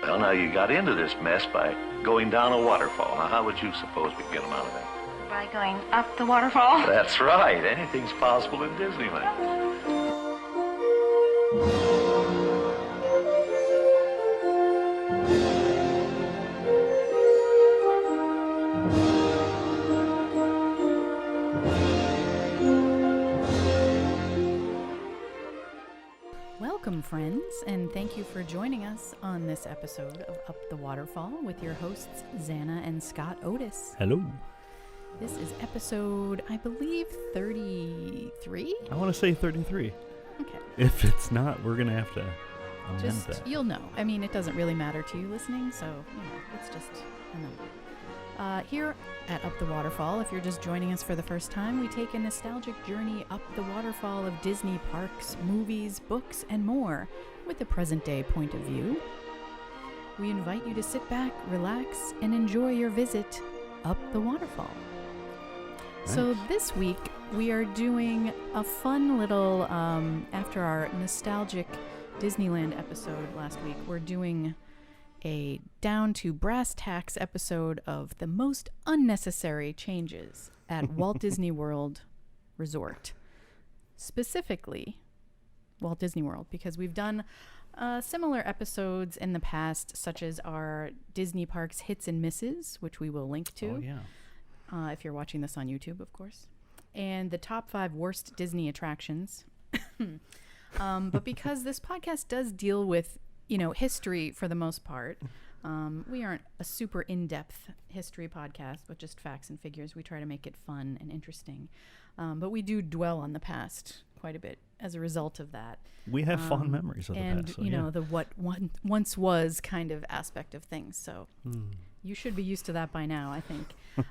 Well, now you got into this mess by going down a waterfall. Now, how would you suppose we can get them out of there? By going up the waterfall? That's right. Anything's possible in Disneyland. Welcome, friends, and thank you for joining us on this episode of Up the Waterfall with your hosts, Zanna and Scott Otis. Hello. This is episode, I believe, 33? I want to say 33. Okay. If it's not, we're going to have to amend that. You'll know. I mean, it doesn't really matter to you listening, so, it's just a number. Here at Up the Waterfall, if you're just joining us for the first time, we take a nostalgic journey up the waterfall of Disney parks, movies, books, and more with a present-day point of view. We invite you to sit back, relax, and enjoy your visit up the waterfall. Nice. So this week, we are doing a fun little, after our nostalgic Disneyland episode last week, we're doing a down to brass tacks episode of the most unnecessary changes at Walt Disney World Resort. Specifically, Walt Disney World, because we've done similar episodes in the past, such as our Disney Parks Hits and Misses, which we will link to. Oh, yeah. If you're watching this on YouTube, of course. And the top 5 worst Disney attractions. But because this podcast does deal with history for the most part. We aren't a super in-depth history podcast, but just facts and figures. We try to make it fun and interesting. But we do dwell on the past quite a bit as a result of that. We have fond memories of the past. And, the what once was kind of aspect of things. So you should be used to that by now, I think.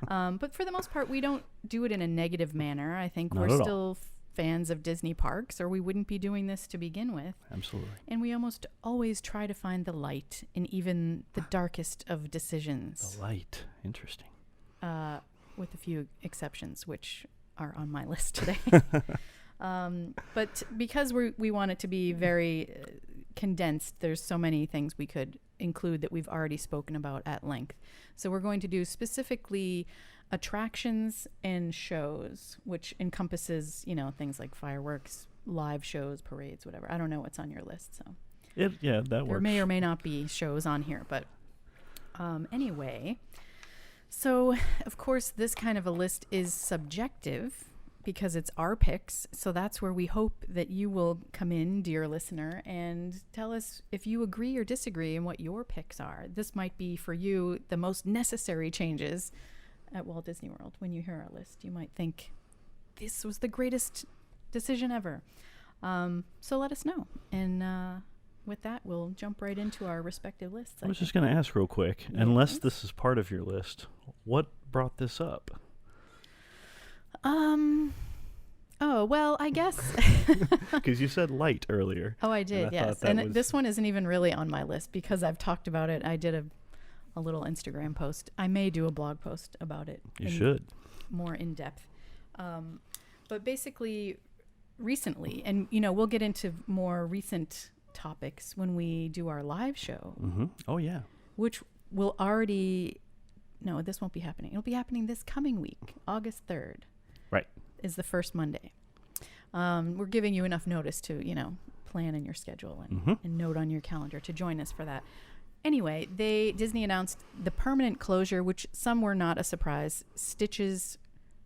But for the most part, we don't do it in a negative manner. I think we're still fans of Disney parks, or we wouldn't be doing this to begin with. Absolutely. And we almost always try to find the light in even the darkest of decisions. The light. Interesting. With a few exceptions, which are on my list today. But because we want it to be very condensed, there's so many things we could include that we've already spoken about at length. So we're going to do specifically attractions and shows, which encompasses, things like fireworks, live shows, parades, whatever. I don't know what's on your list, so. Yeah, that works. There may or may not be shows on here, but anyway. So, of course, this kind of a list is subjective because it's our picks. So that's where we hope that you will come in, dear listener, and tell us if you agree or disagree and what your picks are. This might be, for you, the most necessary changes at Walt Disney World. When you hear our list, you might think this was the greatest decision ever. So let us know. And with that, we'll jump right into our respective lists. I was just going to ask real quick, unless this is part of your list, what brought this up? Oh, well, I guess. Because you said light earlier. Oh, I did, yes. And this one isn't even really on my list because I've talked about it. I did a little Instagram post. I may do a blog post about it. You should. More in depth. But basically, recently, and we'll get into more recent topics when we do our live show. Mm-hmm. Oh, yeah. Which will already, no, this won't be happening. It'll be happening this coming week, August 3rd. Right. Is the first Monday. We're giving you enough notice to, plan in your schedule and note on your calendar to join us for that. Anyway, Disney announced the permanent closure, which some were not a surprise, Stitch's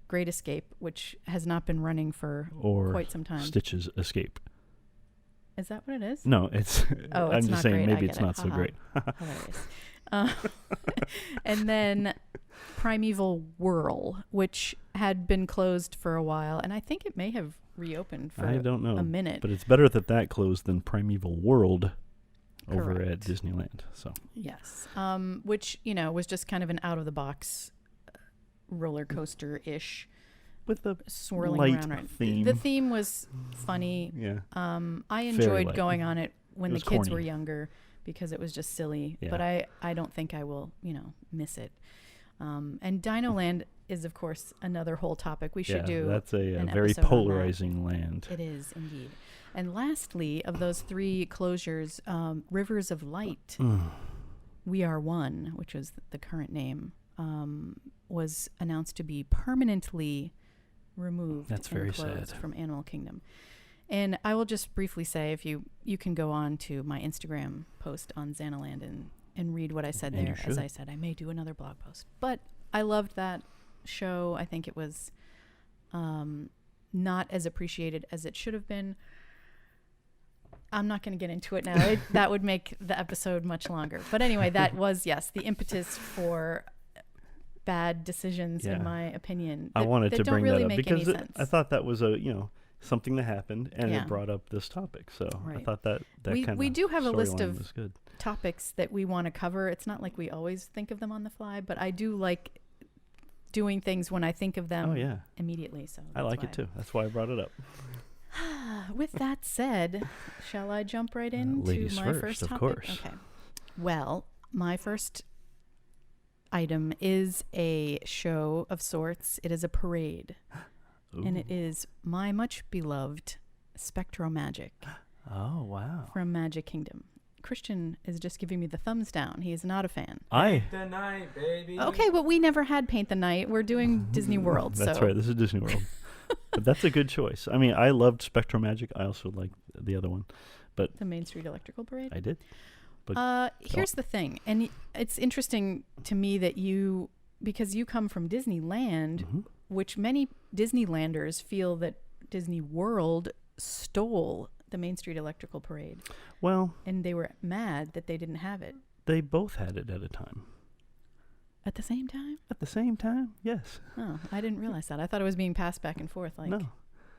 Great Escape, which has not been running for quite some time. Stitch's Escape. Is that what it is? No, it's. Oh, I'm just saying great. maybe it's not so great. Hilarious. And then Primeval Whirl, which had been closed for a while, and I think it may have reopened for I don't know, a minute. But it's better that closed than Primeval World. Over Correct. at Disneyland. So yes, which was just kind of an out of the box roller coaster ish with the swirling light around. Right. Theme. The theme was funny. Yeah. I enjoyed light. going on it when the kids corny. were younger because it was just silly. Yeah. But I don't think I will miss it. And Dinoland is of course another whole topic we should do. That's a an very episode on polarizing land. It is indeed. And lastly, of those 3 closures, Rivers of Light We Are One, which is the current name, was announced to be permanently removed. That's very closed sad. From Animal Kingdom. And I will just briefly say, if you can go on to my Instagram post on Zannaland and read what I said And there. you should. As I said, I may do another blog post. But I loved that show. I think it was not as appreciated as it should have been. I'm not going to get into it now. That would make the episode much longer. But anyway, that was, yes, the impetus for bad decisions, in my opinion. I wanted to bring really that up make because any sense. I thought that was something that happened, and it brought up this topic. So I Right. thought that kind of we do have a list of was good. topics that we want to cover. It's not like we always think of them on the fly, but I do like doing things when I think of them immediately. So I like it too. That's why I brought it up. With that said, shall I jump right into ladies my first, first of topic? course. Okay. Well, my first item is a show of sorts. It is a parade. And it is my much beloved Spectromagic Oh, wow. from Magic Kingdom. Christian is just giving me the thumbs down. He is not a fan. The night, baby. Okay, but we never had Paint the Night. We're doing Disney World. That's so. right. This is Disney World. But that's a good choice. I mean, I loved Spectromagic. I also liked the other one. But The Main Street Electrical Parade? I did. But Here's the thing. And it's interesting to me that because you come from Disneyland, which many Disneylanders feel that Disney World stole the Main Street Electrical Parade. Well, And they were mad that they didn't have it. they both had it at a time. At the same time? At the same time? Yes. Oh, I didn't realize that. I thought it was being passed back and forth like No.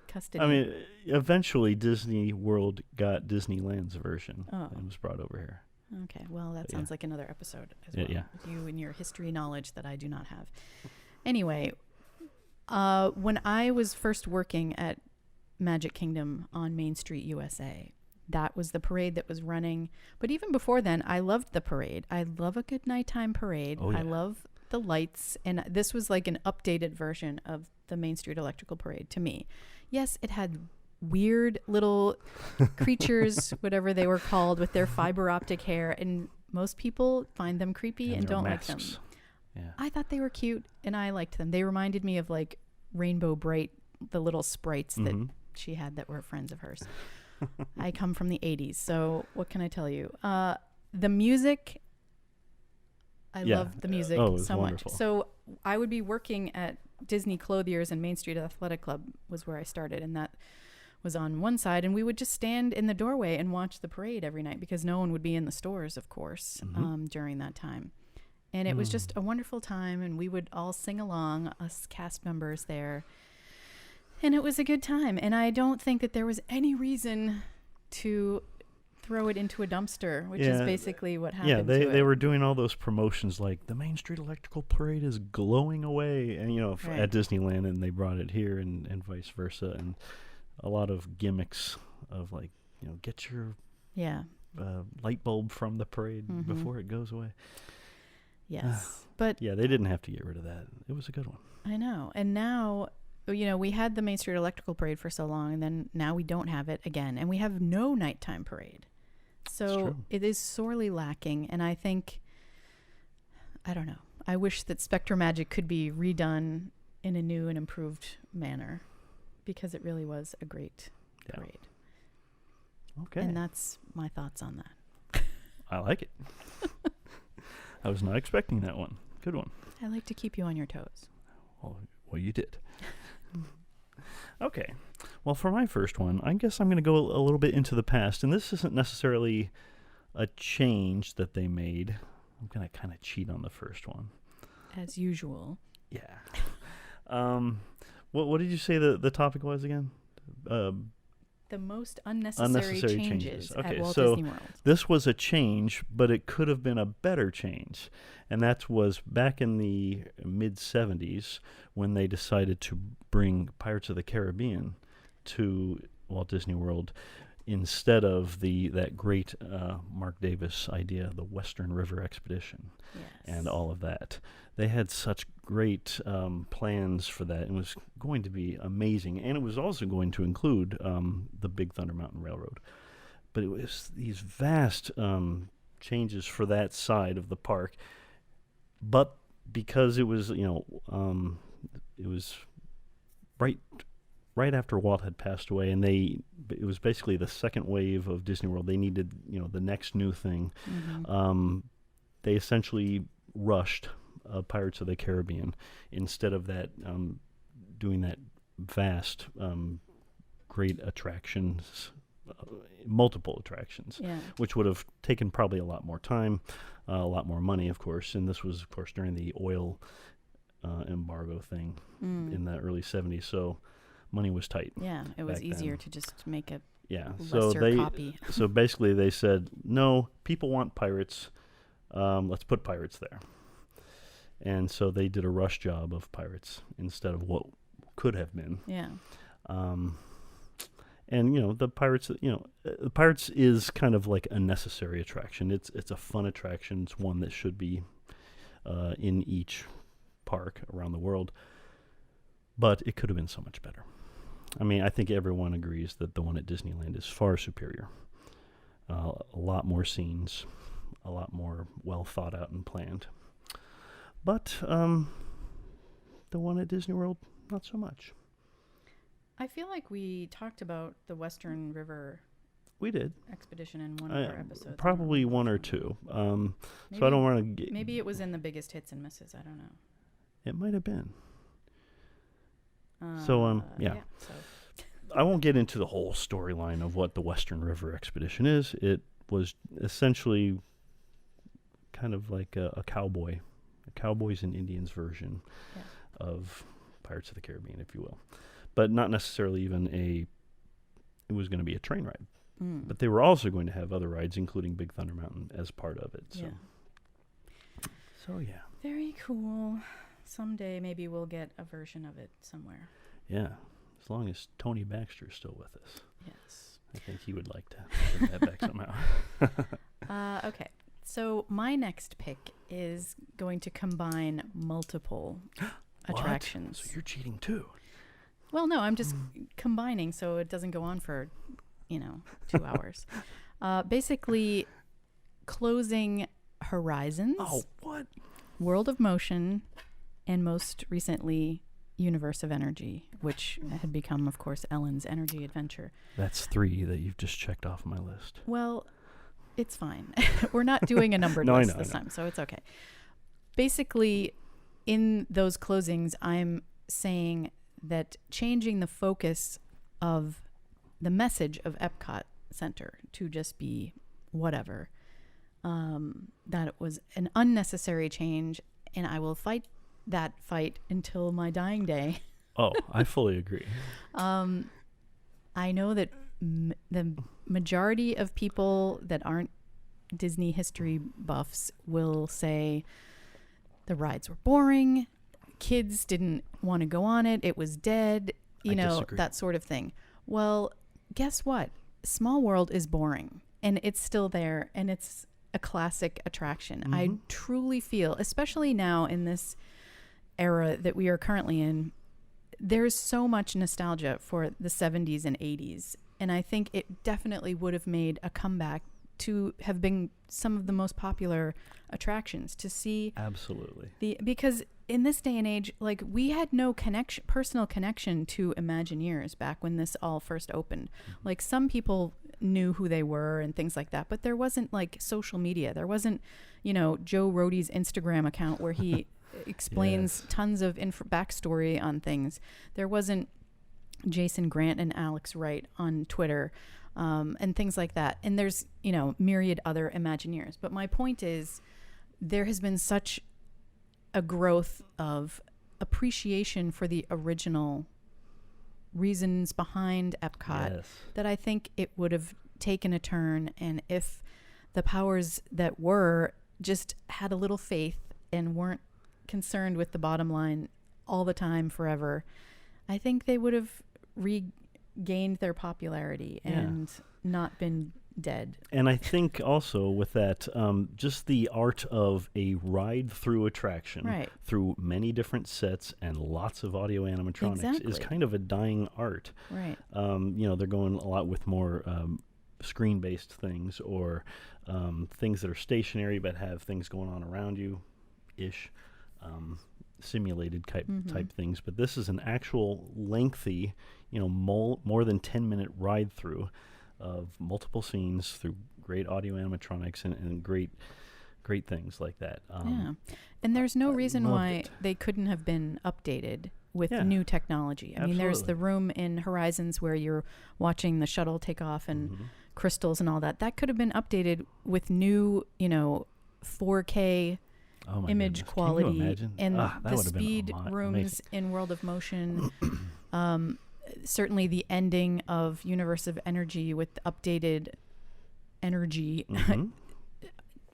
custody. I mean, eventually Disney World got Disneyland's version and was brought over here. Okay, well, that sounds like another episode as Yeah, well. yeah. With you and your history knowledge that I do not have. Anyway, when I was first working at Magic Kingdom on Main Street, USA, that was the parade that was running. But even before then, I loved the parade. I love a good nighttime parade. Oh, yeah. I love the lights. And this was like an updated version of the Main Street Electrical Parade to me. Yes, it had weird little creatures, whatever they were called, with their fiber optic hair. And most people find them creepy and their don't like them. masks. Yeah. I thought they were cute and I liked them. They reminded me of like Rainbow Bright, the little sprites that she had that were friends of hers. I come from the 80s, so what can I tell you? The music, I love the music so wonderful. much. So I would be working at Disney Clothiers and Main Street Athletic Club was where I started, and that was on one side, and we would just stand in the doorway and watch the parade every night because no one would be in the stores, of course, during that time. And it was just a wonderful time, and we would all sing along, us cast members there. And it was a good time. And I don't think that there was any reason to throw it into a dumpster, which is basically what happened. Yeah, they to were doing all those promotions like the Main Street Electrical Parade is glowing away, and at Disneyland, and they brought it here and vice versa, and a lot of gimmicks of like get your light bulb from the parade before it goes away. Yes, but yeah, they didn't have to get rid of that. It was a good one. I know. And now, we had the Main Street Electrical Parade for so long, and then now we don't have it again, and we have no nighttime parade. So it is sorely lacking, and I think, I don't know, I wish that Spectromagic could be redone in a new and improved manner, because it really was a great parade. Okay. And that's my thoughts on that. I like it. I was not expecting that one. Good one. I like to keep you on your toes. Well, you did. Okay. Well, for my first one, I guess I'm going to go a little bit into the past. And this isn't necessarily a change that they made. I'm going to kind of cheat on the first one. As usual. Yeah. What did you say the topic was again? The most unnecessary changes at Walt Disney World. This was a change, but it could have been a better change. And that was back in the mid-'70s when they decided to bring Pirates of the Caribbean to Walt Disney World instead of that great Mark Davis idea, the Western River Expedition, and all of that. They had such great plans for that. It was going to be amazing, and it was also going to include the Big Thunder Mountain Railroad. But it was these vast changes for that side of the park. But because it was, it was right after Walt had passed away, and it was basically the second wave of Disney World. They needed, the next new thing. They essentially rushed Pirates of the Caribbean instead of that doing that vast, great attractions, multiple attractions, which would have taken probably a lot more time, a lot more money, of course. And this was, of course, during the oil embargo thing in the early 70s. So money was tight. Yeah, it was easier then. to just make a lesser copy. So basically they said, no, people want pirates. Let's put pirates there. And so they did a rush job of pirates instead of what could have been. Yeah. And the pirates, the pirates is kind of like a necessary attraction. It's a fun attraction. It's one that should be in each park around the world. But it could have been so much better. I mean, I think everyone agrees that the one at Disneyland is far superior. A lot more scenes, a lot more well thought out and planned. But the one at Disney World, not so much. I feel like we talked about the Western River We did. expedition in one of our episodes. Probably one or two. So Maybe- I don't want to... Maybe it was in the biggest hits and misses. I don't know. It might have been. Yeah. So I won't get into the whole storyline of what the Western River expedition is. It was essentially kind of like a Cowboys and Indians version of Pirates of the Caribbean, if you will. But not necessarily even it was going to be a train ride. But they were also going to have other rides, including Big Thunder Mountain, as part of it. So yeah. Very cool. Someday maybe we'll get a version of it somewhere. Yeah. As long as Tony Baxter's still with us. Yes. I think he would like to bring that back somehow. Okay. So my next pick is going to combine multiple attractions. So you're cheating too. Well, no, I'm just combining so it doesn't go on for, 2 hours. Basically, closing Horizons. Oh, what? World of Motion, and most recently, Universe of Energy, which had become, of course, Ellen's Energy Adventure. That's 3 that you've just checked off my list. Well, it's fine. We're not doing a numbered list this time, so it's okay. Basically, in those closings, I'm saying that changing the focus of the message of Epcot Center to just be whatever, that it was an unnecessary change, and I will fight that fight until my dying day. Oh, I fully agree. I know that the majority of people that aren't Disney history buffs will say the rides were boring, kids didn't want to go on it, it was dead, disagree. That sort of thing. Well, guess what? Small World is boring, and it's still there, and it's a classic attraction. I truly feel, especially now in this era that we are currently in, there's so much nostalgia for the 70s and 80s, and I think it definitely would have made a comeback to have been some of the most popular attractions to see. Absolutely. Because in this day and age, like, we had no personal connection to Imagineers back when this all first opened. Like, some people knew who they were and things like that, but there wasn't like social media. There wasn't, Joe Rohde's Instagram account where he explains tons of backstory on things. There wasn't Jason Grant and Alex Wright on Twitter, and things like that. And there's, myriad other Imagineers. But my point is, there has been such a growth of appreciation for the original reasons behind Epcot that I think it would have taken a turn. And if the powers that were just had a little faith and weren't concerned with the bottom line all the time forever, I think they would have regained their popularity and not been dead. And I think also with that, just the art of a ride-through attraction through many different sets and lots of audio animatronics is kind of a dying art. Right. They're going a lot with more screen-based things, or things that are stationary but have things going on around you, simulated type things. But this is an actual lengthy, more than 10-minute ride through of multiple scenes through great audio animatronics and great things like that. And there's no reason why it. they couldn't have been updated with Yeah. new technology. I mean, there's Absolutely. the room in Horizons where you're watching the shuttle take off and crystals and all that. That could have been updated with new, 4K Oh my image goodness. quality. Can you imagine? And That the would have been speed rooms amazing. in World of Motion. Certainly the ending of Universe of Energy with updated energy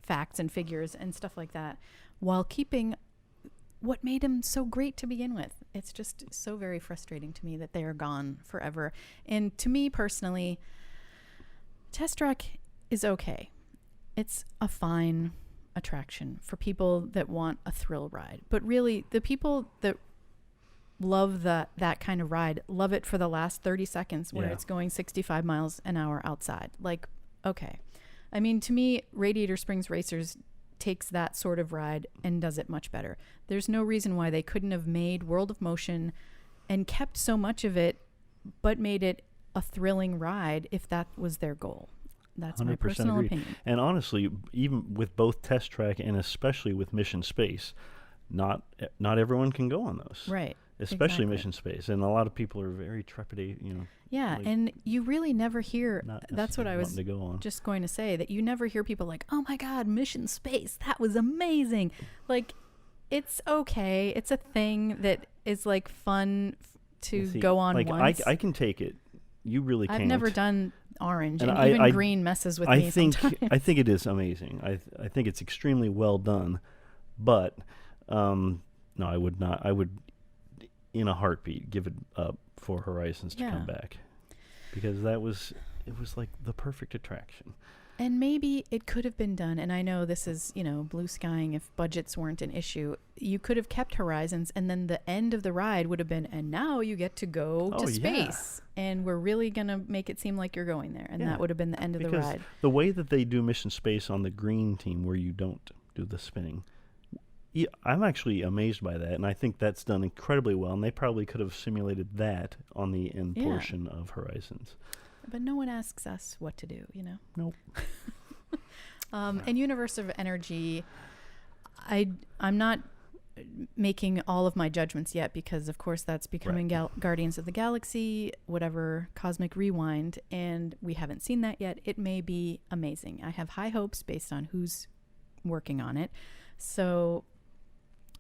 facts and figures and stuff like that, while keeping what made him so great to begin with. It's just so very frustrating to me that they are gone forever. And to me personally, Test Track is okay. It's a fine attraction for people that want a thrill ride. But really, the people that love that kind of ride love it for the last 30 seconds where it's going 65 miles an hour outside. Like, okay. I mean, to me, Radiator Springs Racers takes that sort of ride and does it much better. There's no reason why they couldn't have made World of Motion and kept so much of it, but made it a thrilling ride if that was their goal. That's my 100% personal agree. opinion. And honestly, even with both Test Track and especially with Mission Space, not everyone can go on those. Right. Especially exactly. Mission Space, and a lot of people are very trepidated. Yeah, like, and you really never hear. not That's what I was necessarily wanting to go on. just going to say, that you never hear people like, "Oh my God, Mission Space, that was amazing!" Like, it's okay. It's a thing that is like fun to See, go on like once. I can take it. You really can't. I've never done orange, And and I- even I- green messes with I me think sometimes. I think it is amazing. I think it's extremely well done, but no, I would not. I would, in a heartbeat, give it up for Horizons to come back, because it was like the perfect attraction. And maybe it could have been done, and I know this is, blue skying if budgets weren't an issue. You could have kept Horizons, and then the end of the ride would have been, and now you get to go Oh, to yeah. space. And we're really going to make it seem like you're going there. And Yeah, that would have been the end of the Because ride. the way that they do Mission Space on the green team, where you don't do the spinning, I'm actually amazed by that, and I think that's done incredibly well. And they probably could have simulated that on the end Yeah. portion of Horizons. But no one asks us what to do, Nope. And Universe of Energy, I'm not making all of my judgments yet, because of course that's becoming Guardians of the Galaxy, whatever, Cosmic Rewind, and we haven't seen that yet. It may be amazing. I have high hopes based on who's working on it. So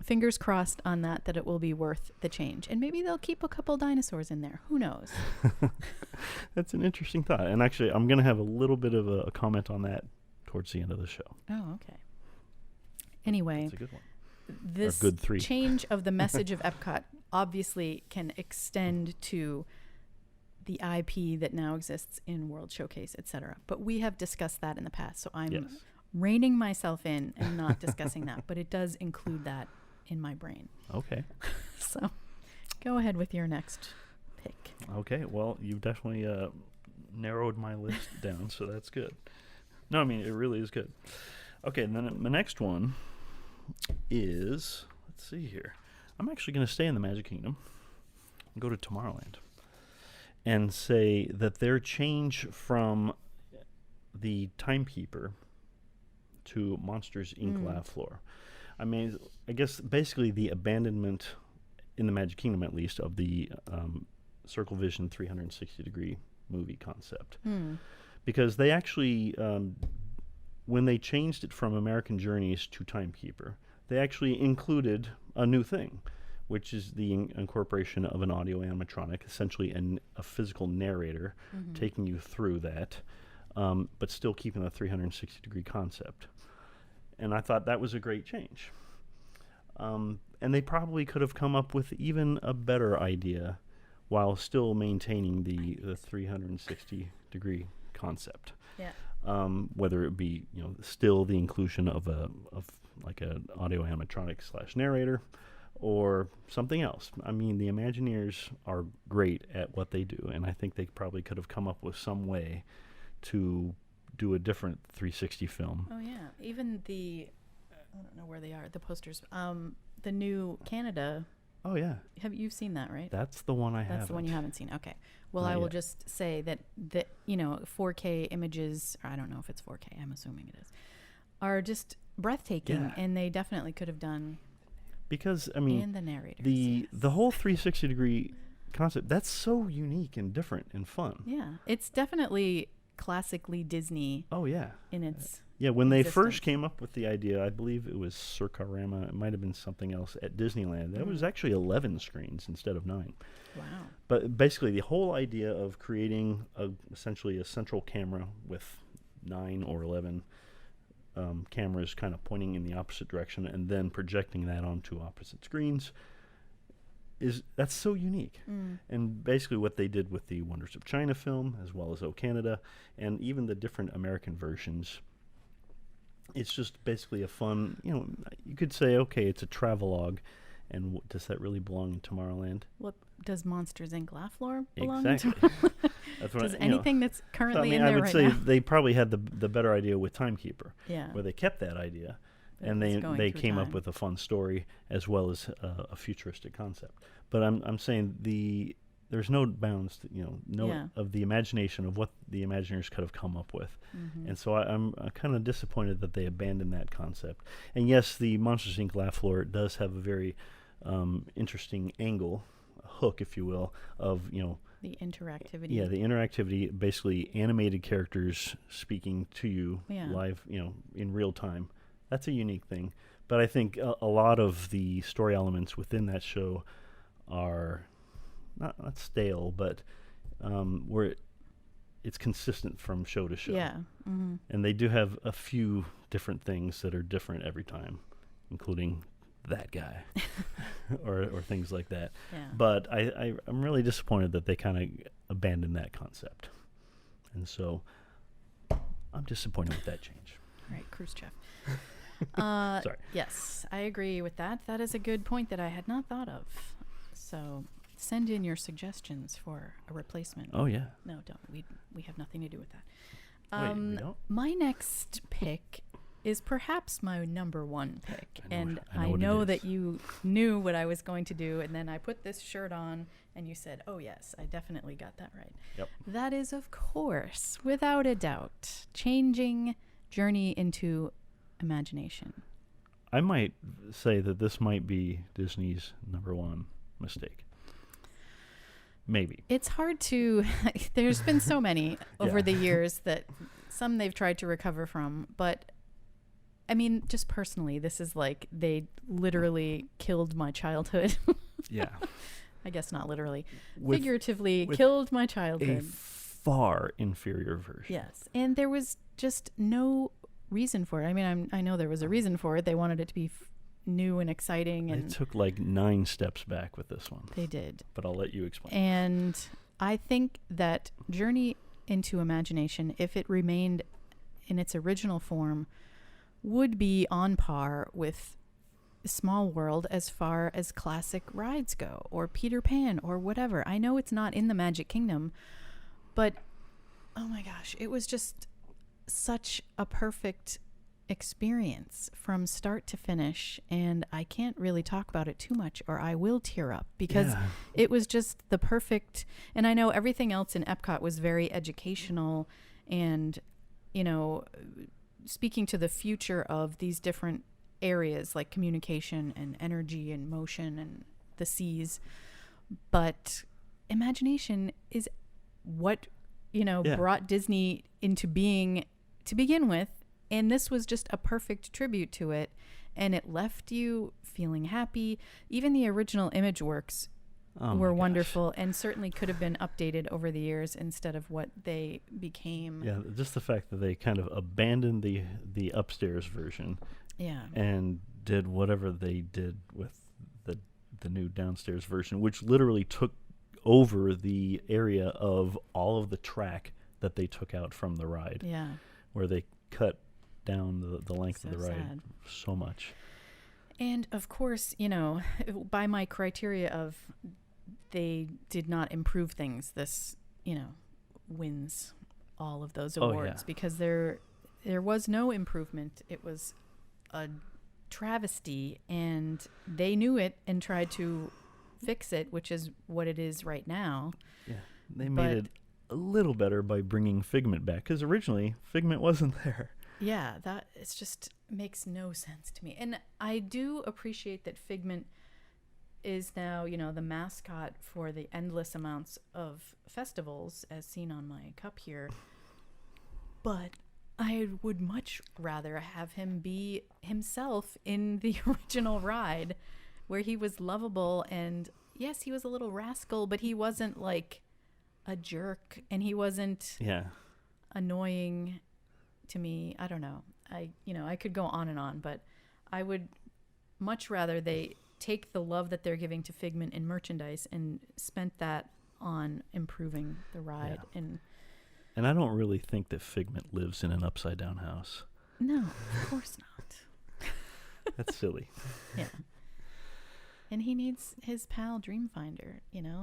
fingers crossed on that it will be worth the change. And maybe they'll keep a couple dinosaurs in there. Who knows? That's an interesting thought. And actually, I'm going to have a little bit of a comment on that towards the end of the show. Oh, okay. Anyway, That's a good one. this good three. change of the message of Epcot obviously can extend to the IP that now exists in World Showcase, etc. But we have discussed that in the past, so I'm Yes. reining myself in and not discussing that. But it does include that in my brain. Okay. So go ahead with your next pick. Okay. Well, you've definitely narrowed my list down, so that's good. No, I mean, it really is good. Okay, and then my next one is, let's see here. I'm actually going to stay in the Magic Kingdom and go to Tomorrowland and say that their change from the Timekeeper to Monsters, Inc. Laugh Floor. I mean, I guess basically the abandonment, in the Magic Kingdom at least, of the Circle Vision 360-degree movie concept. Because they actually, when they changed it from American Journeys to Timekeeper, they actually included a new thing, which is the incorporation of an audio animatronic, essentially a physical narrator taking you through that, but still keeping the 360-degree concept. And I thought that was a great change. And they probably could have come up with even a better idea while still maintaining the 360-degree concept. Yeah. Whether it be still the inclusion of like an audio animatronic / narrator, or something else. I mean, the Imagineers are great at what they do, and I think they probably could have come up with some way to do a different 360 film. Oh yeah, even I don't know where they are. The posters. The new Canada. Oh yeah, Have you seen that? Right. that's the one I have. That's the one you haven't seen. Okay. Well, Not I will yet. just say that 4K images. Or I don't know if it's 4K. I'm assuming it is. Are just breathtaking, Yeah. and they definitely could have done. Because I mean, And the narrators. the whole 360 degree concept, that's so unique and different and fun. Yeah, it's definitely classically Disney Oh yeah. in its. Yeah, when they existence. first came up with the idea, I believe it was Circarama, it might have been something else at Disneyland. That was actually 11 screens instead of 9. Wow. But basically the whole idea of creating essentially a central camera with 9 or 11 cameras kind of pointing in the opposite direction and then projecting that onto opposite screens that's so unique. And basically what they did with the Wonders of China film, as well as O Canada, and even the different American versions, it's just basically a fun, you could say, okay, it's a travelogue, and does that really belong in Tomorrowland? What does Monsters Inc. Laugh Floor belong Exactly. to? That's what Does anything that's currently in I there would right say now? they probably had the better idea with Timekeeper, Yeah. where they kept that idea, But and it's they going they through came up time. with a fun story as well as a futuristic concept. But I'm saying there's no bounds, Yeah. of the imagination of what the Imagineers could have come up with, Mm-hmm. and so I'm kind of disappointed that they abandoned that concept. And yes, the Monsters Inc. Laugh Floor does have a very interesting angle, a hook, if you will, of The interactivity. yeah, the interactivity, basically animated characters speaking to you Yeah. live, in real time. That's a unique thing. But I think a lot of the story elements within that show are not stale, but where it's consistent from show to show. Yeah. Mm-hmm. And they do have a few different things that are different every time, including that guy or things like that. Yeah. But I'm really disappointed that they kind of abandoned that concept. And so I'm disappointed with that change. All right, Khrushchev. Sorry. Yes, I agree with that. That is a good point that I had not thought of. So send in your suggestions for a replacement. Oh, yeah. No, don't. We have nothing to do with that. Wait, we don't? My next pick is perhaps my number one pick. I know And what- I know I what it know is. that you knew what I was going to do, and then I put this shirt on, and you said, oh, yes, I definitely got that right. Yep. That is, of course, without a doubt, changing Journey into Imagination. I might say that this might be Disney's number one mistake. Maybe. It's hard to, there's been so many over Yeah. the years that some they've tried to recover from, but I mean, just personally, this is like they literally killed my childhood. Yeah. I guess not literally. With Figuratively with killed my a childhood. far inferior version. Yes. And there was just no reason for it. I mean, I know there was a reason for it. They wanted it to be new and exciting, They and took like 9 steps back with this one. they did. But I'll let you explain. And I think that Journey into Imagination, if it remained in its original form, would be on par with Small World as far as classic rides go, or Peter Pan, or whatever. I know it's not in the Magic Kingdom, but oh my gosh, it was just such a perfect experience from start to finish, and I can't really talk about it too much or I will tear up, because Yeah. it was just the perfect. And I know everything else in Epcot was very educational and, speaking to the future of these different areas like communication and energy and motion and the seas, but imagination is what Yeah. brought Disney into being to begin with. And this was just a perfect tribute to it. And it left you feeling happy. Even the original image works Oh my were gosh. wonderful, and certainly could have been updated over the years instead of what they became. Yeah, just the fact that they kind of abandoned the upstairs version Yeah. and did whatever they did with the new downstairs version, which literally took over the area of all of the track that they took out from the ride, Yeah. where they cut down the length of So the ride sad. so much. And of course, by my criteria of they did not improve things, this, wins all of those Oh, awards yeah. because there was no improvement. It was a travesty, and they knew it and tried to fix it, which is what it is right now. Yeah, they made it a little better by bringing Figment back, because originally Figment wasn't there. Yeah, that it's just makes no sense to me. And I do appreciate that Figment is now, the mascot for the endless amounts of festivals, as seen on my cup here. But I would much rather have him be himself in the original ride, where he was lovable, and yes, he was a little rascal, but he wasn't like a jerk, and he wasn't annoying to me. I don't know. I could go on and on, but I would much rather they take the love that they're giving to Figment in merchandise and spent that on improving the ride. Yeah. And I don't really think that Figment lives in an upside down house. no, of course not. That's silly. Yeah. And he needs his pal Dreamfinder.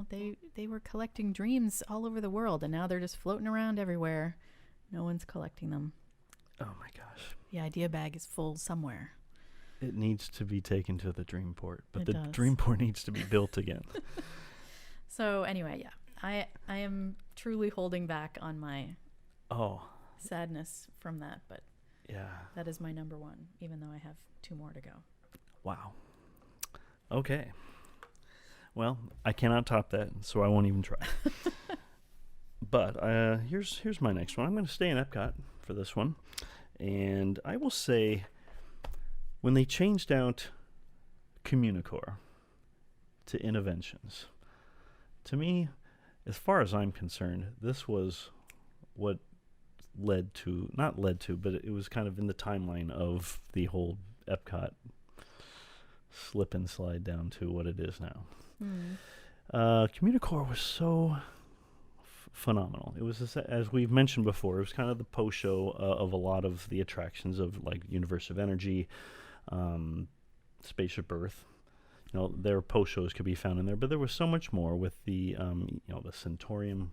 They were collecting dreams all over the world, and now they're just floating around everywhere. No one's collecting them. Oh my gosh. The idea bag is full somewhere. It needs to be taken to the Dreamport, but It the does. Dreamport needs to be built again. So anyway, yeah, I am truly holding back on my sadness from that, but Yeah. that is my number one, even though I have 2 more to go. Wow. Okay. Well, I cannot top that, so I won't even try. But here's my next one. I'm going to stay in Epcot for this one. And I will say, when they changed out Communicore to Interventions, to me, as far as I'm concerned, this was what but it was kind of in the timeline of the whole Epcot slip and slide down to what it is now. Communicore was so phenomenal. It was, as we've mentioned before, it was kind of the post-show of a lot of the attractions of like Universe of Energy, Spaceship Earth. Their post-shows could be found in there, but there was so much more with the, the Centaurium,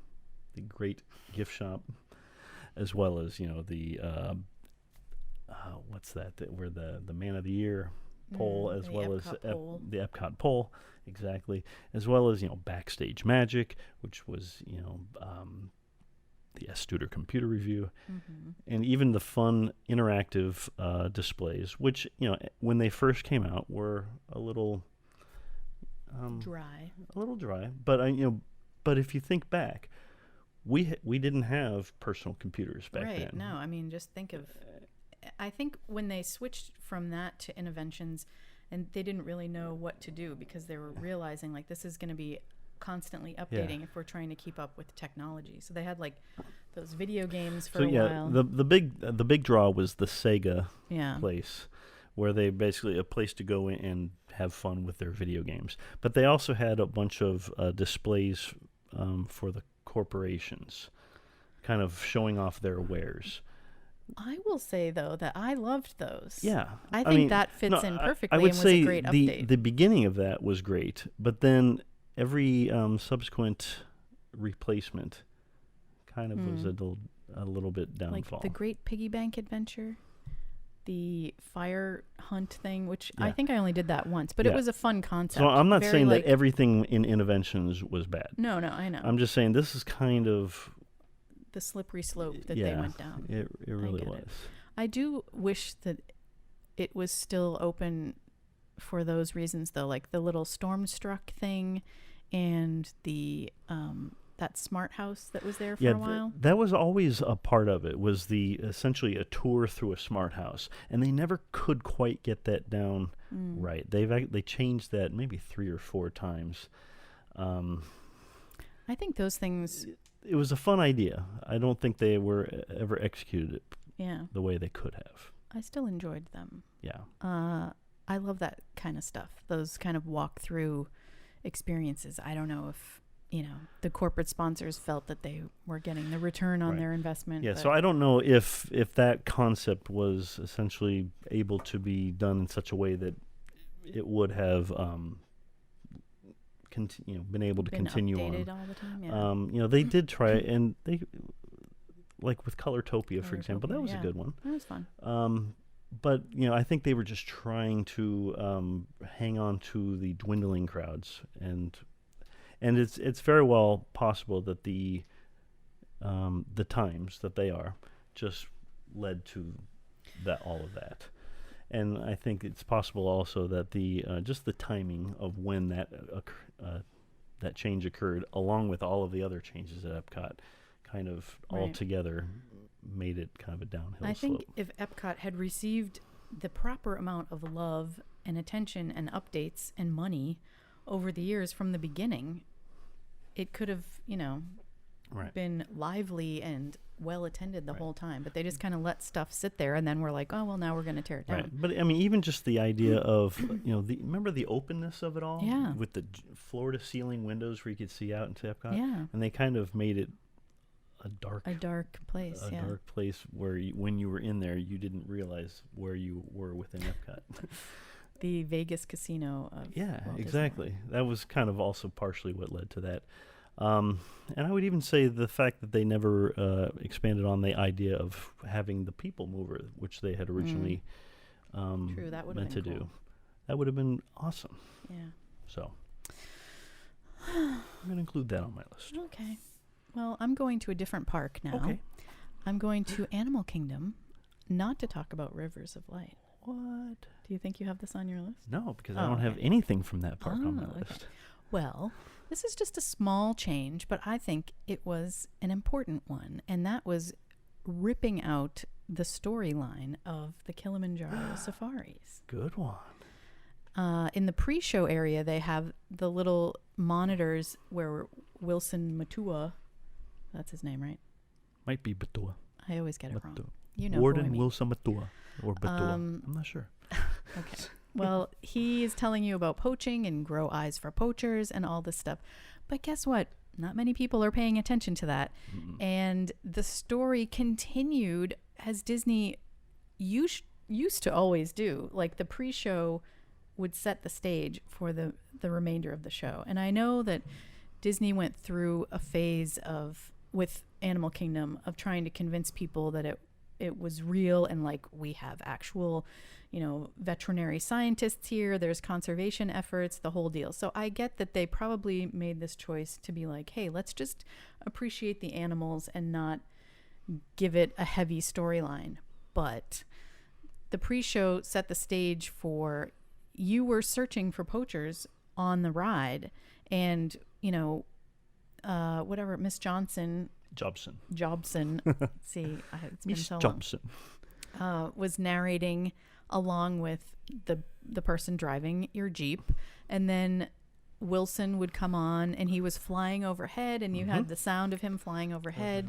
the great gift shop, as well as, the, what's that, where the Man of the Year pole, as well as the Epcot pole, exactly, as well as Backstage Magic, which was the Studer Computer Review, and even the fun interactive displays, which when they first came out were a little Dry. but but if you think back, we didn't have personal computers back then. Right. No, I mean, just think of. I think when they switched from that to Interventions, and they didn't really know what to do because they were realizing like this is going to be constantly updating if we're trying to keep up with technology. So they had like those video games for a while. the big draw was the Sega Yeah. place, where they basically a place to go in and have fun with their video games. But they also had a bunch of displays for the corporations, kind of showing off their wares. I will say though that I loved those. Yeah, I think that fits in perfectly. I would and say was a great update. the beginning of that was great, but then every subsequent replacement kind of was a little bit downfall. Like the Great Piggy Bank Adventure, the fire hunt thing, which I think I only did that once, but it was a fun concept. So I'm not Very saying like, that everything in Interventions was bad. No, I know. I'm just saying this is kind of the slippery slope that they went down. It really was. I do wish that it was still open for those reasons, though, like the little Stormstruck thing and the that smart house that was there for a while. That was always a part of it, was the essentially a tour through a smart house, and they never could quite get that down right. They changed that maybe 3 or 4 times. I think those things. It was a fun idea. I don't think they were ever executed it the way they could have. I still enjoyed them. Yeah. I love that kind of stuff. Those kind of walk-through experiences. I don't know if, the corporate sponsors felt that they were getting the return on their investment. Yeah, so I don't know if that concept was essentially able to be done in such a way that it would have been able to continue updated on. All the time. Yeah. They did try, and they like with Colortopia, for example, that was a good one. That was fun. But I think they were just trying to hang on to the dwindling crowds, and it's very well possible that the times that they are just led to all of that. And I think it's possible also that the just the timing of when that change occurred, along with all of the other changes at Epcot, kind of all together made it kind of a downhill slope. I think if Epcot had received the proper amount of love and attention and updates and money over the years from the beginning, it could have, been lively and well attended the whole time. But they just kind of let stuff sit there, and then we're like, oh well, now we're going to tear it down. Right. But I mean, even just the idea of remember the openness of it all, with the floor to ceiling windows where you could see out into Epcot, and they kind of made it a dark place, dark place where when you were in there, you didn't realize where you were within Epcot. The Vegas casino of Walt exactly. Disney. That was kind of also partially what led to that. And I would even say the fact that they never expanded on the idea of having the people mover, which they had originally True, that would have meant to been cool. do. That would have been awesome. Yeah. So I'm going to include that on my list. Okay. Well, I'm going to a different park now. Okay. I'm going to Animal Kingdom, not to talk about Rivers of Light. What? Do you think you have this on your list? No, because I don't have anything from that park on my okay. list. Well, this is just a small change, but I think it was an important one, and that was ripping out the storyline of the Kilimanjaro safaris. Good one. In the pre-show area, they have the little monitors where Wilson Matua, that's his name, right? Might be Batua. I always get it wrong. Batua. You know Warden who I mean. Wilson Matua or Batua. I'm not sure. Okay. Well, he is telling you about poaching and grow eyes for poachers and all this stuff. But guess what? Not many people are paying attention to that. And the story continued as Disney used to always do. Like the pre-show would set the stage for the remainder of the show. And I know that Disney went through a phase with Animal Kingdom of trying to convince people that it was real, and like we have actual, veterinary scientists here, there's conservation efforts, the whole deal. So I get that they probably made this choice to be like, hey, let's just appreciate the animals and not give it a heavy storyline. But the pre-show set the stage for, you were searching for poachers on the ride, and whatever, Miss Jobson. See, it's been Miss so long. Jobson Was narrating along with the person driving your Jeep, and then Wilson would come on, and he was flying overhead, and you had the sound of him flying overhead,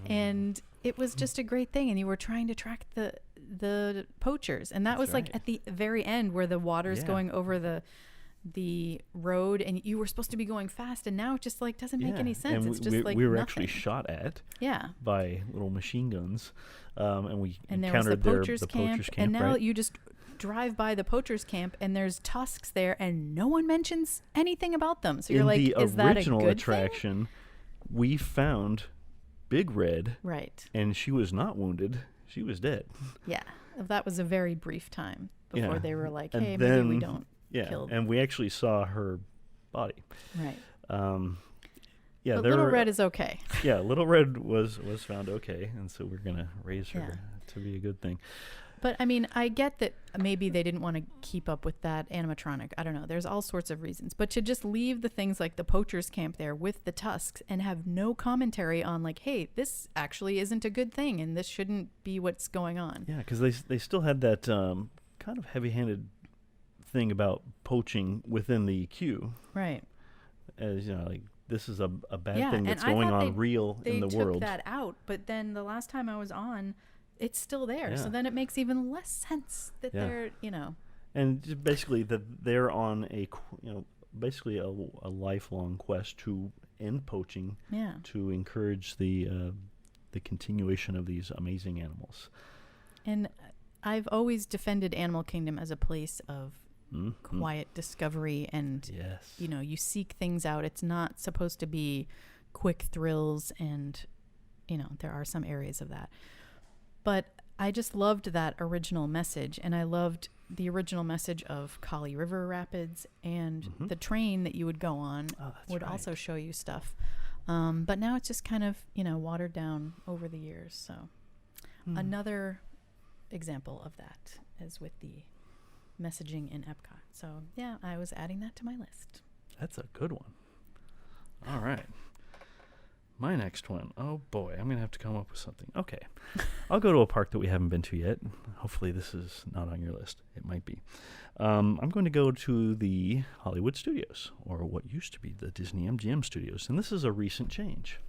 and it was just a great thing. And you were trying to track the poachers, and that was like at the very end where the water's going over the road, and you were supposed to be going fast, and now it just like doesn't make any sense. And it's just like we were nothing. actually shot at by little machine guns, and we and there was encountered the poachers camp, and now right? you just drive by the poachers camp, and there's tusks there, and no one mentions anything about them. So you're like, is that a good original attraction, we found Big Red, right? And she was not wounded; she was dead. Yeah, that was a very brief time before they were like, hey, and maybe then, we don't. And we actually saw her body. Right. But Little Red is okay. Yeah, Little Red was found okay, and so we're gonna raise her to be a good thing. But I mean, I get that maybe they didn't want to keep up with that animatronic. I don't know. There's all sorts of reasons. But to just leave the things like the poachers camp there with the tusks and have no commentary on like, hey, this actually isn't a good thing, and this shouldn't be what's going on. Yeah, because they still had that kind of heavy-handed thing about poaching within the queue. Right. As like this is a bad thing that's going on in the world. They took that out, but then the last time I was on, it's still there. So then it makes even less sense that they're, And just basically that they're on basically a lifelong quest to end poaching, to encourage the continuation of these amazing animals. And I've always defended Animal Kingdom as a place of quiet discovery, and you seek things out. It's not supposed to be quick thrills and there are some areas of that. But I just loved that original message, and I loved the original message of Kali River Rapids, and the train that you would go on would also show you stuff. But now it's just kind of, watered down over the years. So another example of that is with the messaging in Epcot. So, yeah, I was adding that to my list. That's a good one. All right. My next one. Oh, boy. I'm going to have to come up with something. Okay. I'll go to a park that we haven't been to yet. Hopefully this is not on your list. It might be. I'm going to go to the Hollywood Studios, or what used to be the Disney MGM Studios. And this is a recent change.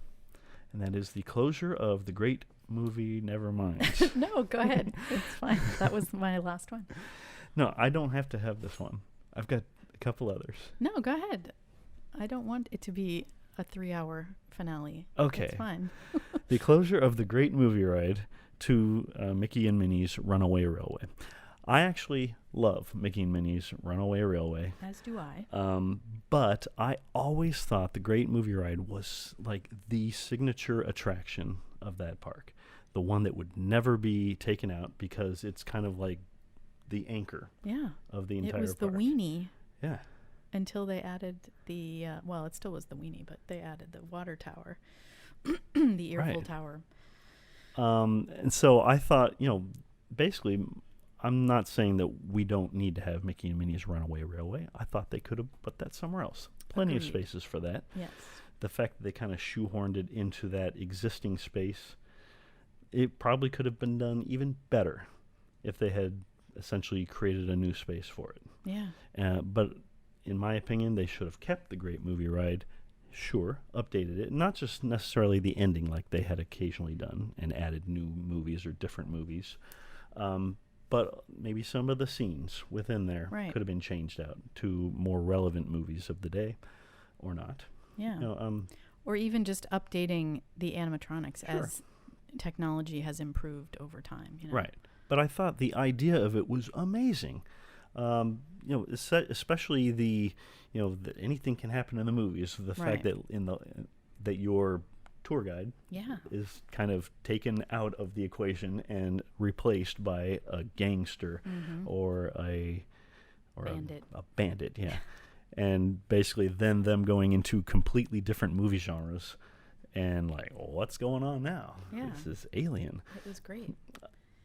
And that is the closure of the great movie Nevermind. No, go ahead. It's fine. That was my last one. No, I don't have to have this one. I've got a couple others. No, go ahead. I don't want it to be a 3-hour finale. Okay. It's fine. The closure of the great movie ride to Mickey and Minnie's Runaway Railway. I actually love Mickey and Minnie's Runaway Railway. As do I. But I always thought the great movie ride was like the signature attraction of that park. The one that would never be taken out because it's kind of like the anchor of the entire park. It was the weenie. Yeah. Until they added the, it still was the weenie, but they added the water tower, the earful tower. And so I thought, basically, I'm not saying that we don't need to have Mickey and Minnie's Runaway Railway. I thought they could have put that somewhere else. Plenty of spaces for that. Yes. The fact that they kind of shoehorned it into that existing space, it probably could have been done even better if they had essentially created a new space for it. Yeah. But in my opinion, they should have kept the great movie ride, updated it, not just necessarily the ending like they had occasionally done and added new movies or different movies, but maybe some of the scenes within there could have been changed out to more relevant movies of the day or not. Yeah. Or even just updating the animatronics as technology has improved over time. Right. But I thought the idea of it was amazing. Especially that anything can happen in the movies. The fact that that your tour guide is kind of taken out of the equation and replaced by a gangster or a bandit. A bandit, yeah. And basically then them going into completely different movie genres and like, well, what's going on now? Yeah. This is Alien. It was great.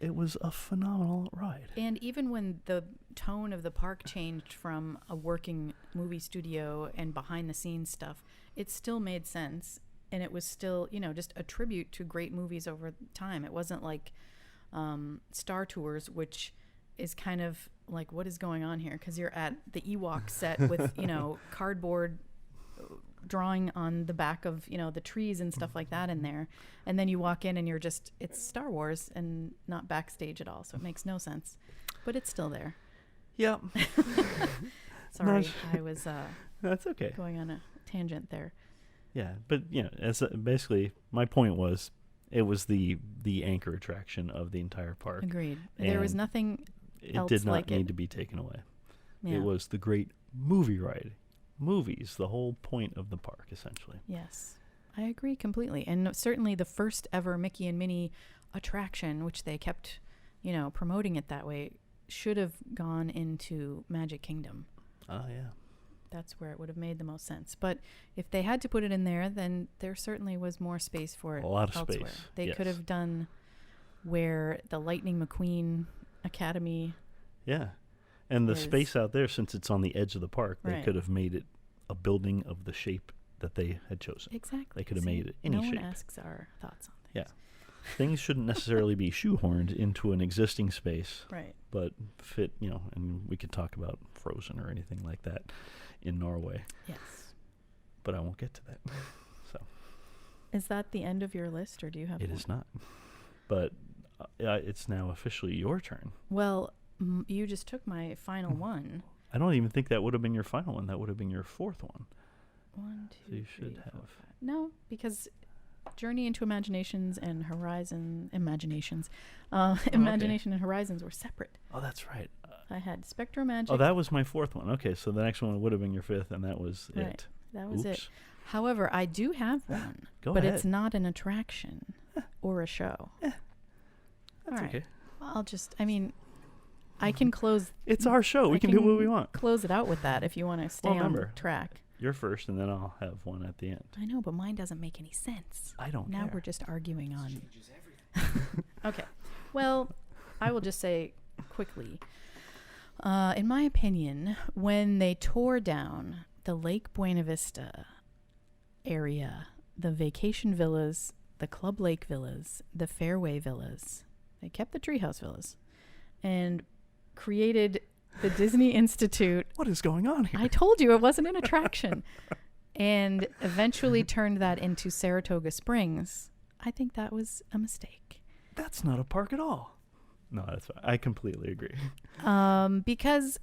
It was a phenomenal ride. And even when the tone of the park changed from a working movie studio and behind the scenes stuff, it still made sense. And it was still, just a tribute to great movies over time. It wasn't like Star Tours, which is kind of like, what is going on here? Because you're at the Ewok set with, cardboard drawing on the back of, the trees and stuff like that in there. And then you walk in and it's Star Wars and not backstage at all. So it makes no sense. But it's still there. Yeah. Sorry, I was that's okay. Going on a tangent there. Yeah, but basically my point was it was the anchor attraction of the entire park. Agreed. There was nothing else it did not like need to be taken away. Yeah. It was the great movie ride. Movies, the whole point of the park, essentially. Yes, I agree completely. And certainly the first ever Mickey and Minnie attraction, which they kept, promoting it that way, should have gone into Magic Kingdom. Oh, yeah. That's where it would have made the most sense. But if they had to put it in there, then there certainly was more space for it. A lot of elsewhere. space. They could have done where the Lightning McQueen Academy. Yeah. And the space out there, since it's on the edge of the park, they Right. could have made it a building of the shape that they had chosen. Exactly. They could have made it any no shape. one asks our thoughts on things. Yeah. Things shouldn't necessarily be shoehorned into an existing space, Right. but fit, and we could talk about Frozen or anything like that in Norway, Yes. but I won't get to that. So Is that the end of your list, or do you have it more? is not. But it's now officially your turn. Well, you just took my final one. I don't even think that would have been your final one. That would have been your fourth one. 1, 2, So you 3, should 4, have. 5. No, because Journey into Imaginations and Imagination and Horizons were separate. Oh, that's right. I had Spectro Magic. Oh, that was my fourth one. Okay, so the next one would have been your fifth, and that was Right. it. That was Oops. it. However, I do have one, Go but ahead. it's not an attraction. or a show. That's All right. okay. I can close. It's our show. We I can do what we want. Close it out with that if you want to stay on track. You're first, and then I'll have one at the end. I know, but mine doesn't make any sense. I don't Now care. we're just arguing on. Okay. Well, I will just say quickly. In my opinion, when they tore down the Lake Buena Vista area, the vacation villas, the Club Lake villas, the Fairway villas, they kept the Treehouse villas, and created the Disney Institute. What is going on here? I told you it wasn't an attraction. And eventually turned that into Saratoga Springs. I think that was a mistake. That's not a park at all. No, that's fine. I completely agree. Because,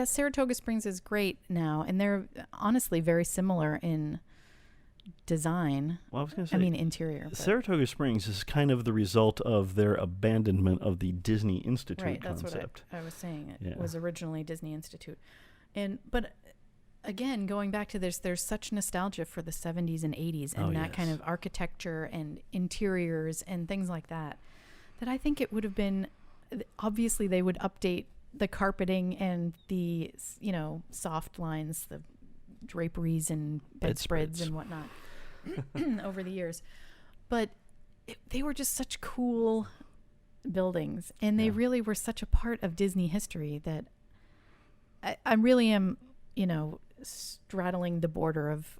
Saratoga Springs is great now, and they're honestly very similar in design. Well, I was going to say, interior. But. Saratoga Springs is kind of the result of their abandonment of the Disney Institute right, concept. That's what I was saying. It was originally Disney Institute. But again, going back to this, there's such nostalgia for the 70s and 80s and that kind of architecture and interiors and things like that I think it would have been, obviously they would update the carpeting and the, soft lines, the draperies and bedspreads and whatnot over the years. But they were just such cool buildings, and they really were such a part of Disney history that I really am, straddling the border of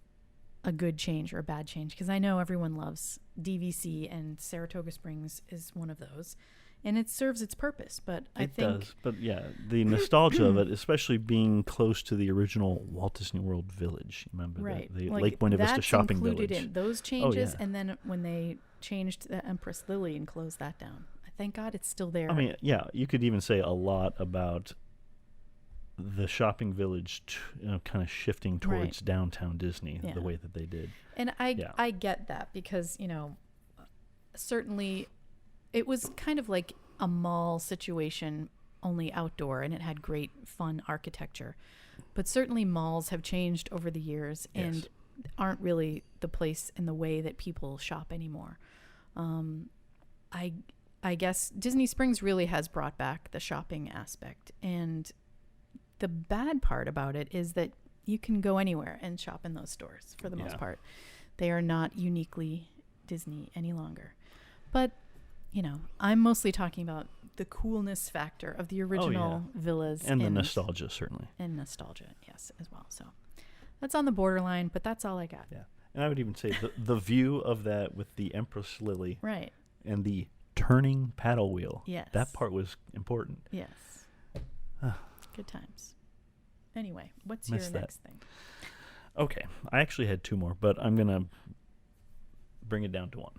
a good change or a bad change, because I know everyone loves DVC, and Saratoga Springs is one of those, and it serves its purpose. But I think it does. But the nostalgia of it, especially being close to the original Walt Disney World Village. Remember the Lake Buena Vista shopping village. That's included in those changes, and then when they changed the Empress Lily and closed that down, thank God it's still there. You could even say a lot about the shopping village, kind of shifting towards downtown Disney the way that they did. And I get that, because, certainly it was kind of like a mall situation, only outdoor, and it had great fun architecture. But certainly malls have changed over the years and aren't really the place and the way that people shop anymore. I guess Disney Springs really has brought back the shopping aspect, and the bad part about it is that you can go anywhere and shop in those stores for the most part. They are not uniquely Disney any longer. But, I'm mostly talking about the coolness factor of the original villas. And the nostalgia, certainly. And nostalgia, yes, as well. So that's on the borderline, but that's all I got. Yeah. And I would even say the view of that with the Empress Lily. Right. And the turning paddle wheel. Yes. That part was important. Yes. Good times. Anyway, what's your next thing? Okay. I actually had two more, but I'm going to bring it down to one.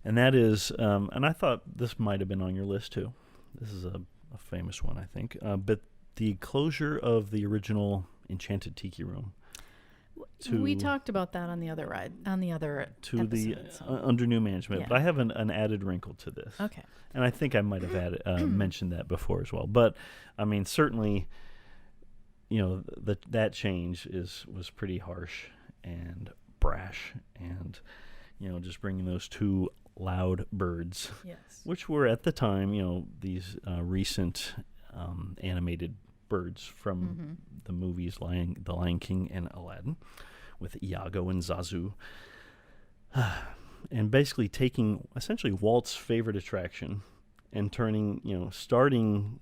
And that is, and I thought this might have been on your list too. This is a famous one, I think. But the closure of the original Enchanted Tiki Room. We talked about that on the other to episode, the under new management. But I have an added wrinkle to this. Okay. And I think I might have added, mentioned that before as well. But certainly, that change was pretty harsh and brash, and just bringing those two loud birds, which were at the time, these recent animated birds from the movies The Lion King and Aladdin, with Iago and Zazu, and basically taking essentially Walt's favorite attraction and starting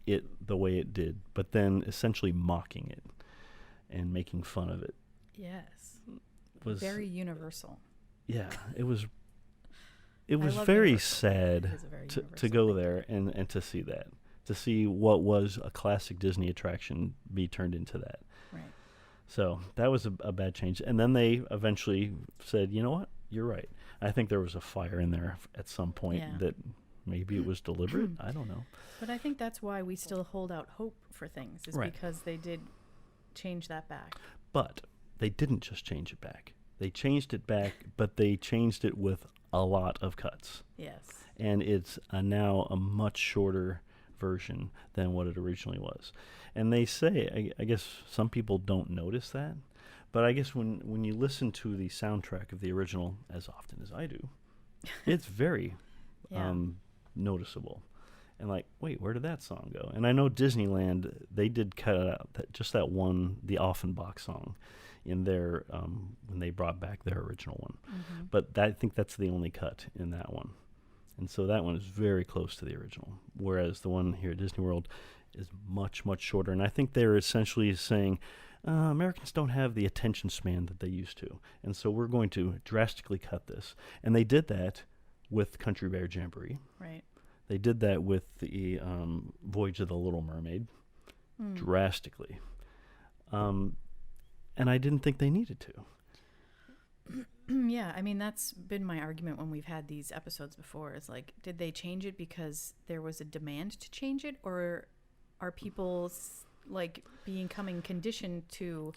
it the way it did, but then essentially mocking it and making fun of it. Yes. Was very universal. Yeah, it was very sad to go there and to see that. To see what was a classic Disney attraction be turned into that. Right. So that was a bad change. And then they eventually said, you know what? You're right. I think there was a fire in there at some point that maybe it was deliberate. I don't know. But I think that's why we still hold out hope for things, is because they did change that back. But they didn't just change it back. They changed it back, but they changed it with a lot of cuts. Yes. And it's now a much shorter version than what it originally was. And they say, I guess some people don't notice that, but I guess when you listen to the soundtrack of the original, as often as I do, It's very Yeah. noticeable. And like, wait, where did that song go? And I know Disneyland, they did cut out just that one, the Offenbach song, in their when they brought back their original one. Mm-hmm. But I think that's the only cut in that one. And so that one is very close to the original, whereas the one here at Disney World is much, much shorter. And I think they're essentially saying Americans don't have the attention span that they used to. And so we're going to drastically cut this. And they did that with Country Bear Jamboree. Right. They did that with the Voyage of the Little Mermaid drastically. And I didn't think they needed to. Yeah, I mean, that's been my argument when we've had these episodes before. Is like, did they change it because there was a demand to change it, or are people becoming conditioned to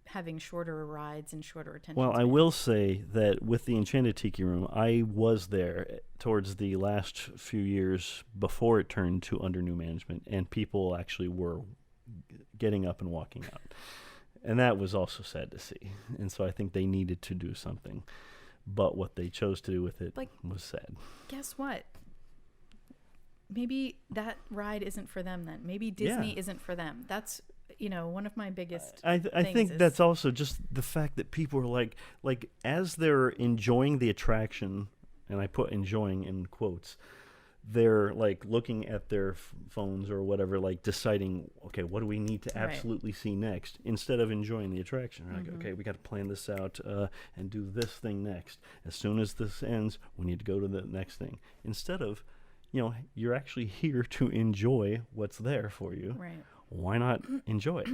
having shorter rides and shorter attention Well, I spans? will say that with the Enchanted Tiki Room, I was there towards the last few years before it turned to under new management, and people actually were getting up and walking out. And that was also sad to see. And so I think they needed to do something. But what they chose to do with it was sad. Guess what? Maybe that ride isn't for them then. Maybe Disney isn't for them. That's, one of my biggest I think is that's also just the fact that people are like as they're enjoying the attraction, and I put enjoying in quotes, they're like looking at their phones or whatever, like deciding, okay, what do we need to absolutely see next, instead of enjoying the attraction. Like, okay, we got to plan this out and do this thing next. As soon as this ends, we need to go to the next thing. Instead of, you're actually here to enjoy what's there for you. Right. Why not enjoy it?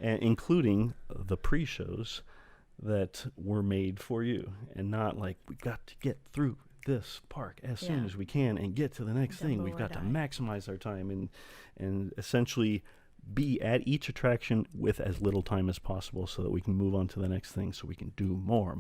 And including the pre-shows that were made for you, and not like, we got to get through this park as soon as we can and get to the next thing. We've got to maximize our time and essentially be at each attraction with as little time as possible so that we can move on to the next thing, so we can do more.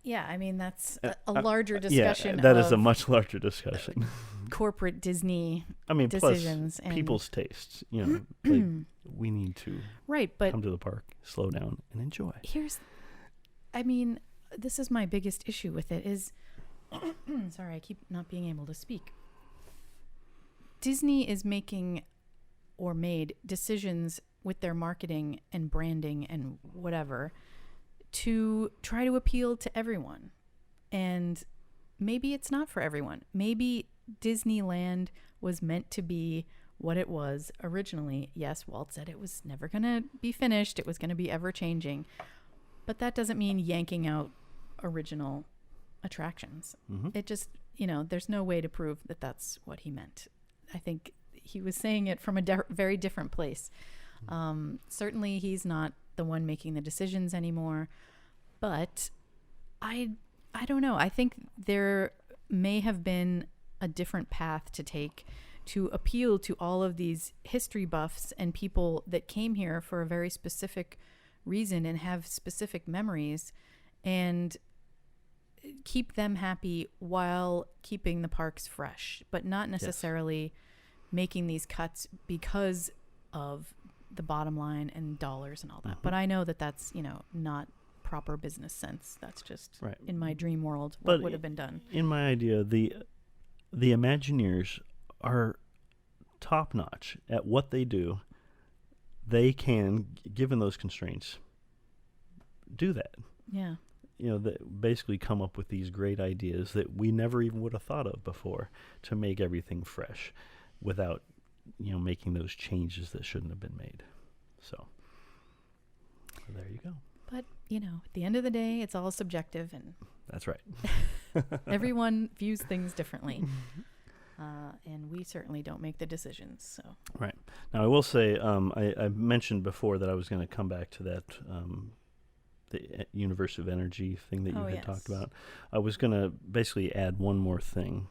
Yeah, I mean, that's a larger discussion. Yeah, that is a much larger discussion. Corporate Disney plus decisions and people's tastes. We need to come to the park, slow down, and enjoy. This is my biggest issue with it is, sorry, I keep not being able to speak. Disney is making or made decisions with their marketing and branding and whatever to try to appeal to everyone. And maybe it's not for everyone. Maybe Disneyland was meant to be what it was originally. Yes, Walt said it was never going to be finished. It was going to be ever changing. But that doesn't mean yanking out original attractions. It just, there's no way to prove that that's what he meant. I think he was saying it from a very different place. Certainly he's not the one making the decisions anymore, but I don't know. I think there may have been a different path to take to appeal to all of these history buffs and people that came here for a very specific reason and have specific memories, and keep them happy while keeping the parks fresh, but not necessarily making these cuts because of the bottom line and dollars and all that. But I know that that's, not proper business sense. That's just in my dream world what would have been done. In my idea, the Imagineers are top notch at what they do. They can, given those constraints, do that. Yeah. That basically come up with these great ideas that we never even would have thought of before to make everything fresh without, making those changes that shouldn't have been made. So there you go. But, at the end of the day, it's all subjective, and that's right. everyone views things differently. And we certainly don't make the decisions. So right. Now, I will say, I mentioned before that I was going to come back to that the universe of energy thing that you had talked about. I was going to basically add one more thing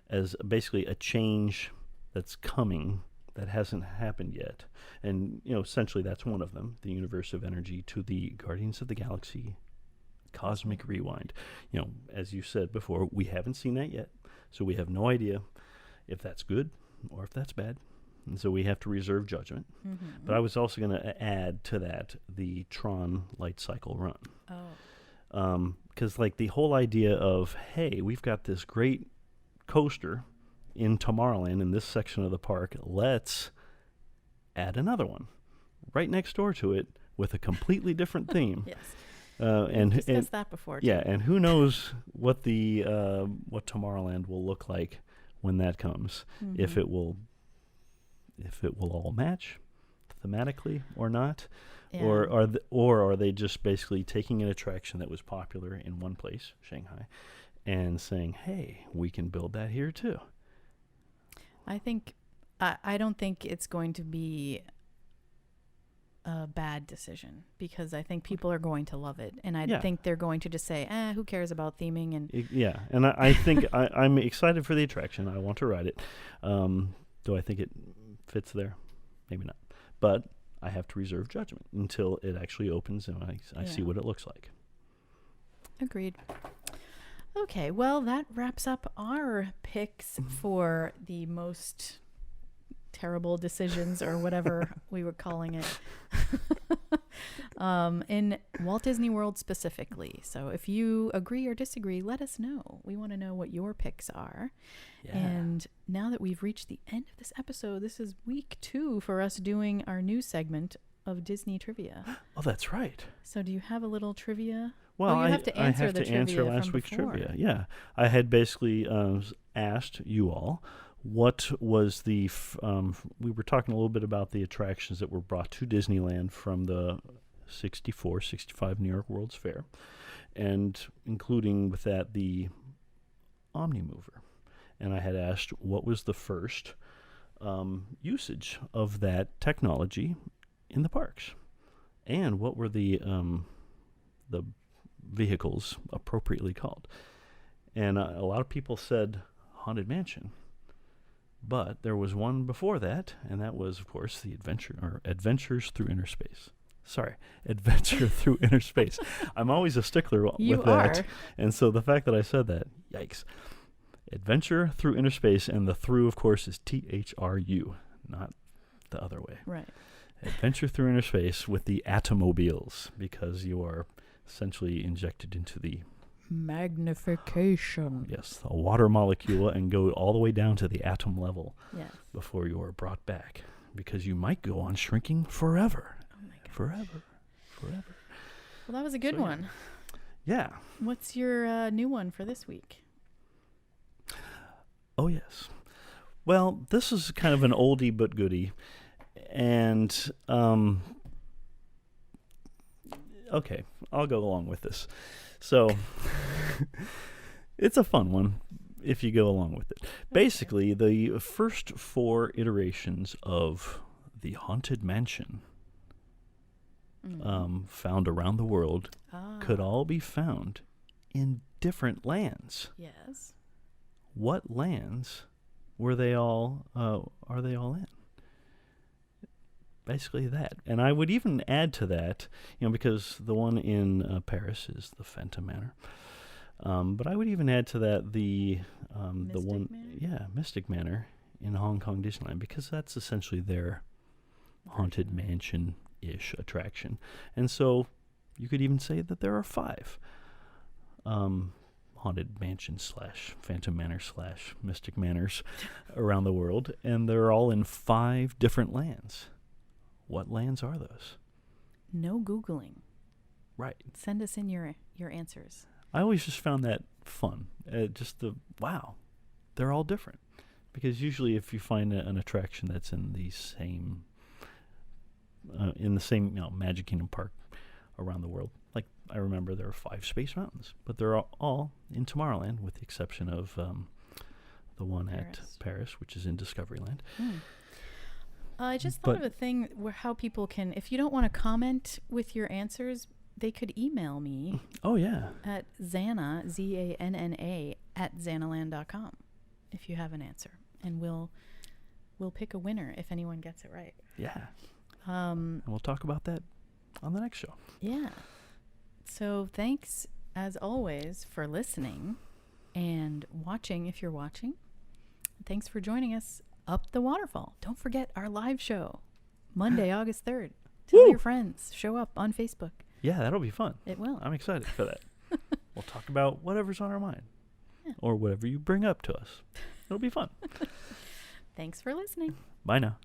as basically a change that's coming that hasn't happened yet. And, essentially that's one of them, the universe of energy to the Guardians of the Galaxy Cosmic Rewind. As you said before, we haven't seen that yet, so we have no idea if that's good or if that's bad. And so we have to reserve judgment. But I was also going to add to that the Tron Light Cycle Run. Because like the whole idea of, hey, we've got this great coaster in Tomorrowland in this section of the park, let's add another one right next door to it with a completely different theme. Yes. And We've discussed that before, too. Yeah, and who knows what the what Tomorrowland will look like when that comes. Mm-hmm. If it will all match thematically or not, Yeah. or are they just basically taking an attraction that was popular in one place, Shanghai, and saying, hey, we can build that here too? I don't think it's going to be a bad decision, because I think people are going to love it, and I think they're going to just say, who cares about theming? And and I think I'm excited for the attraction. I want to ride it. Do I think it fits there? Maybe not, but I have to reserve judgment until it actually opens and I see what it looks like. Agreed. Okay, well, that wraps up our picks for the most terrible decisions, or whatever we were calling it, in Walt Disney World specifically. So if you agree or disagree, let us know. We want to know what your picks are. Yeah. And now that we've reached the end of this episode, this is week 2 for us doing our new segment of Disney trivia. Oh, that's right. So do you have a little trivia? Well, you have to answer I have to answer last week's trivia. Yeah, I had basically asked you all what was the we were talking a little bit about the attractions that were brought to Disneyland from the 65 New York World's Fair, and including with that the Omnimover. And I had asked what was the first usage of that technology in the parks, and what were the vehicles appropriately called. And a lot of people said Haunted Mansion. But there was one before that, and that was, of course, the Adventures Through Inner Space. Sorry, Adventure Through Inner Space. I'm always a stickler with that. And so the fact that I said that, yikes. Adventure Through Inner Space, and the through, of course, is THRU, not the other way. Right. Adventure Through Inner Space with the Atomobiles, because you are essentially injected into the magnification. Yes, a water molecule, and go all the way down to the atom level before you are brought back, because you might go on shrinking forever. Oh my gosh. Forever. Well, that was a good one. Yeah. What's your new one for this week? Oh, yes. Well, this is kind of an oldie but goodie. And, okay, I'll go along with this. So, it's a fun one if you go along with it. Okay. Basically, the first 4 iterations of the Haunted Mansion found around the world could all be found in different lands. Yes. What lands were they all? Are they all in? Basically that. And I would even add to that, because the one in Paris is the Phantom Manor. But I would even add to that the one, Manor? Mystic Manor in Hong Kong Disneyland, because that's essentially their Haunted Mansion-ish attraction. And so you could even say that there are 5 Haunted Mansion / Phantom Manor / Mystic Manors around the world, and they're all in 5 different lands. What lands are those? No Googling. Right. Send us in your answers. I always just found that fun. Wow, they're all different. Because usually if you find an attraction that's in the same Magic Kingdom Park around the world, like I remember there are 5 Space Mountains, but they're all in Tomorrowland, with the exception of the one at Paris, which is in Discoveryland. I just thought of a thing where how people can, if you don't want to comment with your answers, they could email me. Oh, yeah. At Zanna, ZANNA, @zannaland.com if you have an answer. And we'll pick a winner if anyone gets it right. Yeah. And we'll talk about that on the next show. Yeah. So thanks, as always, for listening and watching if you're watching. Thanks for joining us up the waterfall. Don't forget our live show, Monday, August 3rd. Tell your friends. Show up on Facebook. Yeah, that'll be fun. It will. I'm excited for that. We'll talk about whatever's on our mind or whatever you bring up to us. It'll be fun. Thanks for listening. Bye now.